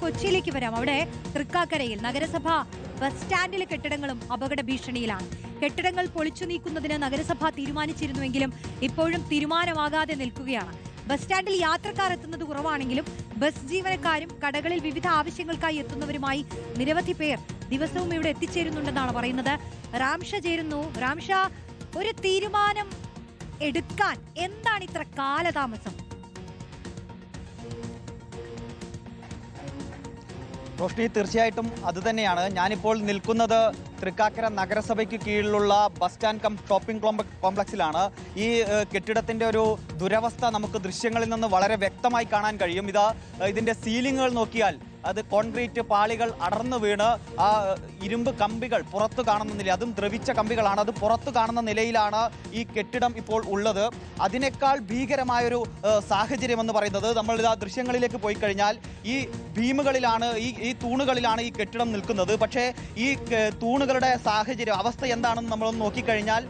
കൊച്ചിയിലേക്ക് വരാം. അവിടെ തൃക്കാക്കരയിൽ നഗരസഭ ബസ് സ്റ്റാൻഡിലെ കെട്ടിടങ്ങളും അപകട ഭീഷണിയിലാണ്. കെട്ടിടങ്ങൾ പൊളിച്ചു നീക്കുന്നതിന് നഗരസഭ തീരുമാനിച്ചിരുന്നുവെങ്കിലും ഇപ്പോഴും തീരുമാനമാകാതെ നിൽക്കുകയാണ്. ബസ് സ്റ്റാൻഡിൽ യാത്രക്കാർ എത്തുന്നത് കുറവാണെങ്കിലും ബസ് ജീവനക്കാരും കടകളിൽ വിവിധ ആവശ്യങ്ങൾക്കായി എത്തുന്നവരുമായി നിരവധി പേർ ദിവസവും ഇവിടെ എത്തിച്ചേരുന്നുണ്ടെന്നാണ് പറയുന്നത്. രാംഷ ചേരുന്നു. രാംഷ, ഒരു തീരുമാനം എടുക്കാൻ എന്താണ് ഇത്ര കാലതാമസം? റോഷ്നി, തീർച്ചയായിട്ടും അതുതന്നെയാണ്. ഞാനിപ്പോൾ നിൽക്കുന്നത് തൃക്കാക്കര നഗരസഭയ്ക്ക് കീഴിലുള്ള ബസ് സ്റ്റാൻഡ് കം ഷോപ്പിംഗ് കോംപ്ലക്സിലാണ്. ഈ കെട്ടിടത്തിൻ്റെ ഒരു ദുരവസ്ഥ നമുക്ക് ദൃശ്യങ്ങളിൽ നിന്ന് വളരെ വ്യക്തമായി കാണാൻ കഴിയും. ഇതിൻ്റെ സീലിങ്ങുകൾ നോക്കിയാൽ അത് കോൺക്രീറ്റ് പാളികൾ അടർന്നു വീണ് ആ ഇരുമ്പ് കമ്പികൾ പുറത്തു കാണുന്ന നില, അതും ദ്രവിച്ച കമ്പികളാണ്, അത് പുറത്തു കാണുന്ന നിലയിലാണ് ഈ കെട്ടിടം ഇപ്പോൾ ഉള്ളത്. അതിനേക്കാൾ ഭീകരമായൊരു സാഹചര്യമെന്ന് പറയുന്നത്, നമ്മൾ ആ ദൃശ്യങ്ങളിലേക്ക് പോയി കഴിഞ്ഞാൽ ഈ ഭീമുകളിലാണ്, ഈ തൂണുകളിലാണ് ഈ കെട്ടിടം നിൽക്കുന്നത്. പക്ഷേ ഈ തൂണുകളുടെ സാഹചര്യം, അവസ്ഥ എന്താണെന്ന് നമ്മളൊന്ന് നോക്കിക്കഴിഞ്ഞാൽ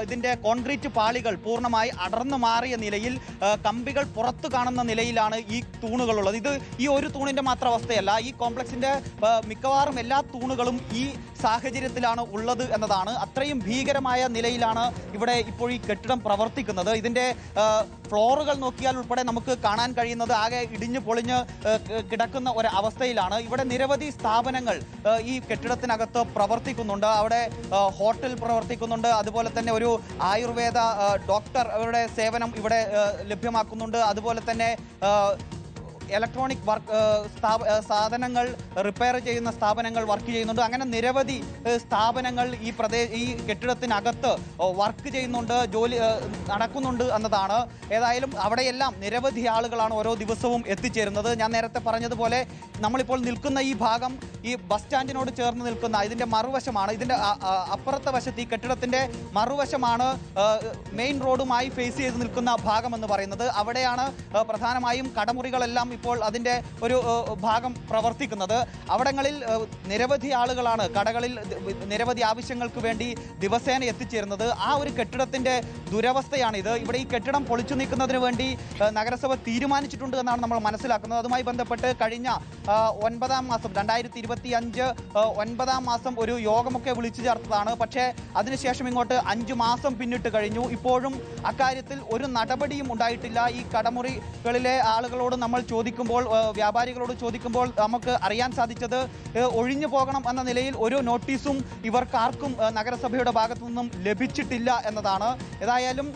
ഇതിൻ്റെ കോൺക്രീറ്റ് പാളികൾ പൂർണ്ണമായി അടർന്നു മാറിയ നിലയിൽ, കമ്പികൾ പുറത്തു കാണുന്ന നിലയിലാണ് ഈ തൂണുകളുള്ളത്. ഈ ഒരു തൂണിൻ്റെ മാത്രം അവസ്ഥയല്ല, ഈ കോംപ്ലക്സിന്റെ മിക്കവാറും എല്ലാ തൂണുകളും ഈ സാഹചര്യത്തിലാണ് ഉള്ളത് എന്നതാണ്. അത്രയും ഭീകരമായ നിലയിലാണ് ഇവിടെ ഇപ്പോൾ ഈ കെട്ടിടം പ്രവർത്തിക്കുന്നത്. ഇതിന്റെ ഫ്ലോറുകൾ നോക്കിയാൽ ഉൾപ്പെടെ നമുക്ക് കാണാൻ കഴിയുന്നത് ആകെ ഇടിഞ്ഞു പൊളിഞ്ഞ് കിടക്കുന്ന ഒരു അവസ്ഥയിലാണ്. ഇവിടെ നിരവധി സ്ഥാപനങ്ങൾ ഈ കെട്ടിടത്തിനകത്ത് പ്രവർത്തിക്കുന്നുണ്ട്. അവിടെ ഹോട്ടൽ പ്രവർത്തിക്കുന്നുണ്ട്, അതുപോലെ തന്നെ ഒരു ആയുർവേദ ഡോക്ടർ അവരുടെ സേവനം ഇവിടെ ലഭ്യമാക്കുന്നുണ്ട്. അതുപോലെ തന്നെ ഇലക്ട്രോണിക് സാധനങ്ങൾ റിപ്പയർ ചെയ്യുന്ന സ്ഥാപനങ്ങൾ വർക്ക് ചെയ്യുന്നുണ്ട്. അങ്ങനെ നിരവധി സ്ഥാപനങ്ങൾ ഈ കെട്ടിടത്തിനകത്ത് വർക്ക് ചെയ്യുന്നുണ്ട്, ജോലി നടക്കുന്നുണ്ട് എന്നതാണ്. ഏതായാലും അവിടെയെല്ലാം നിരവധി ആളുകളാണ് ഓരോ ദിവസവും എത്തിച്ചേരുന്നത്. ഞാൻ നേരത്തെ പറഞ്ഞതുപോലെ നമ്മളിപ്പോൾ നിൽക്കുന്ന ഈ ഭാഗം ഈ ബസ് സ്റ്റാൻഡിനോട് ചേർന്ന് നിൽക്കുന്ന ഇതിൻ്റെ മറുവശമാണ്. ഇതിൻ്റെ അപ്പുറത്തെ വശത്ത് ഈ കെട്ടിടത്തിൻ്റെ മറുവശമാണ് മെയിൻ റോഡുമായി ഫേസ് ചെയ്ത് നിൽക്കുന്ന ഭാഗമെന്ന് പറയുന്നത്. അവിടെയാണ് പ്രധാനമായും കടമുറികളെല്ലാം ഇപ്പോൾ അതിൻ്റെ ഒരു ഭാഗം പ്രവർത്തിക്കുന്നത്. അവിടങ്ങളിൽ നിരവധി ആളുകളാണ് കടകളിൽ നിരവധി ആവശ്യങ്ങൾക്ക് വേണ്ടി ദിവസേന എത്തിച്ചേരുന്നത്. ആ ഒരു കെട്ടിടത്തിൻ്റെ ദുരവസ്ഥയാണിത്. ഇവിടെ ഈ കെട്ടിടം പൊളിച്ചു നീക്കുന്നതിന് വേണ്ടി നഗരസഭ തീരുമാനിച്ചിട്ടുണ്ട് എന്നാണ് നമ്മൾ മനസ്സിലാക്കുന്നത്. അതുമായി ബന്ധപ്പെട്ട് കഴിഞ്ഞ 9-ാം മാസം 2025 9-ാം മാസം ഒരു യോഗമൊക്കെ വിളിച്ചു ചേർത്തതാണ്. പക്ഷേ അതിനുശേഷം ഇങ്ങോട്ട് 5 മാസം പിന്നിട്ട് കഴിഞ്ഞു. ഇപ്പോഴും അക്കാര്യത്തിൽ ഒരു നടപടിയും ഉണ്ടായിട്ടില്ല. ഈ കടമുറികളിലെ ആളുകളോട് നമ്മൾ ചോദിക്കുമ്പോൾ, വ്യാപാരികളോട് ചോദിക്കുമ്പോൾ നമുക്ക് അറിയാൻ സാധിച്ചത് ഒഴിഞ്ഞു പോകണം എന്ന നിലയിൽ ഒരു നോട്ടീസും ഇവർക്കാർക്കും നഗരസഭയുടെ ഭാഗത്തു നിന്നും ലഭിച്ചിട്ടില്ല എന്നതാണ്. ഏതായാലും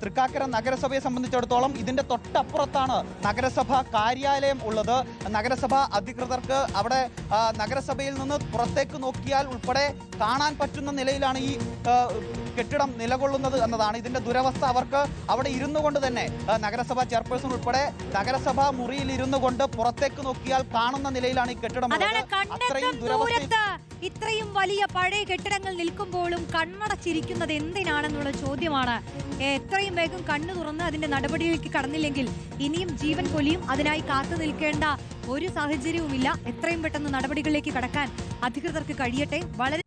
തൃക്കാക്കര നഗരസഭയെ സംബന്ധിച്ചിടത്തോളം ഇതിൻ്റെ തൊട്ടപ്പുറത്താണ് നഗരസഭ കാര്യാലയം ഉള്ളത്. നഗരസഭ അധികൃതർക്ക് അവിടെ നഗരസഭയിൽ നിന്ന് പുറത്തേക്ക് നോക്കിയാൽ ഉൾപ്പെടെ കാണാൻ പറ്റുന്ന നിലയിലാണ് ഈ കെട്ടിടം നിലകൊള്ളുന്നത് എന്നതാണ്. ഇതിന്റെ ദുരവസ്ഥ അവർക്ക് അവിടെ ഇരുന്നു കൊണ്ട് തന്നെ, നഗരസഭ ചെയർപേഴ്സൺ ഉൾപ്പെടെ നഗരസഭാ മുറിയിൽ ഇരുന്നു കൊണ്ട് പുറത്തേക്ക് നോക്കിയാൽ കാണുന്ന നിലയിലാണ് ഈ കെട്ടിടം. ഇത്രയും വലിയ പഴയ കെട്ടിടങ്ങൾ നിൽക്കുമ്പോഴും കണ്ണടച്ചിരിക്കുന്നത് എന്തിനാണെന്നുള്ള ചോദ്യമാണ്. എത്രയും വേഗം കണ്ണു തുറന്ന് അതിന്റെ നടപടിയിലേക്ക് കടന്നില്ലെങ്കിൽ ഇനിയും ജീവൻ പൊലിയും. അതിനായി കാത്തു നിൽക്കേണ്ട ഒരു സാഹചര്യവുമില്ല. എത്രയും പെട്ടെന്ന് നടപടികളിലേക്ക് കടക്കാൻ അധികൃതർക്ക് കഴിയട്ടെ. വളരെ